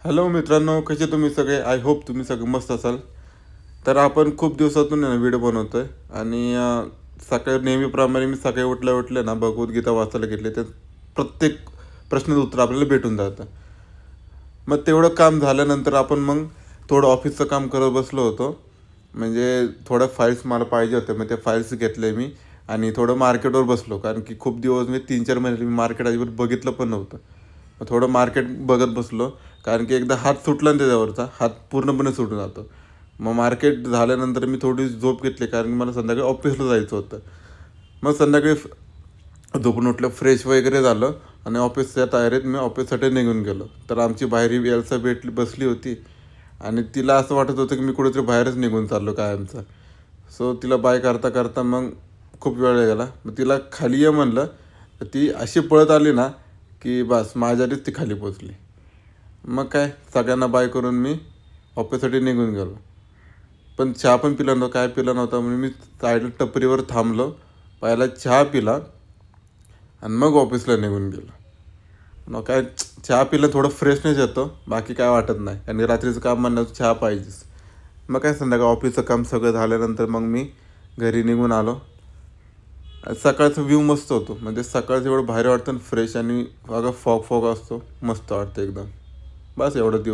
Hello मित्रांनो, कसे तुम्ही सगळे? आय होप तुम्ही सगळे मस्त असाल. तर आपण खूप दिवसातून आहे ना व्हिडिओ बनवतो आहे आणि सकाळी नेहमीप्रमाणे मी सकाळी उठल्या ना भगवद्गीता वाचायला घेतली. तर प्रत्येक प्रश्नाचं उत्तर आपल्याला भेटून जातं. मग तेवढं काम झाल्यानंतर आपण मग थोडं ऑफिसचं काम करत बसलो होतो. म्हणजे थोड्या फाईल्स मला पाहिजे होत्या, मग त्या फाईल्स घेतल्या मी आणि थोडं मार्केटवर बसलो. कारण की खूप दिवस मी 3-4 महिने मी मार्केट अजिबात बघितलं पण नव्हतं. मग थोडं मार्केट बघत बसलो. कारण की एकदा हात सुटला ना त्याच्यावरचा, हात पूर्णपणे सुटून जातो. मग मार्केट झाल्यानंतर मी थोडी झोप घेतली, कारण की मला संध्याकाळी ऑफिसला जायचं होतं. मग संध्याकाळी झोपून उठलं, फ्रेश वगैरे झालं आणि ऑफिसच्या तयारीत मी ऑफिससाठी निघून गेलो. तर आमची बाहेर एल्सा बसली होती आणि तिला असं वाटत होतं की मी कुठेतरी बाहेरच निघून चाललो कायमचा. सो तिला बाय करता करता मग खूप वेळ गेला. मग तिला खाली ये म्हणलं, तर ती अशी पळत आली ना की बस माझ्या आधीच ती खाली पोचली. मग काय, सगळ्यांना बाय करून मी ऑफिससाठी निघून गेलो. पण चहा पण पिला नव्हता, काय पिला नव्हता, म्हणून मी साईडला टपरीवर थांबलो. पहिला चहा पिला आणि मग ऑफिसला निघून गेलो. मग काय, चहा पिलं थोडं फ्रेशनेस येतो, बाकी काय वाटत नाही. आणि रात्रीचं काम म्हणलं चहा पाहिजेच. मग काय, संध्याकाळ ऑफिसचं काम सगळं झाल्यानंतर मग मी घरी निघून आलो. सकाळचा व्ह्यू मस्त होतो, म्हणजे सकाळचं एवढं भारी वाटतं फ्रेश आणि अगं फॉग फॉग असतो, मस्त वाटतं एकदम. बस एवढं दिवस.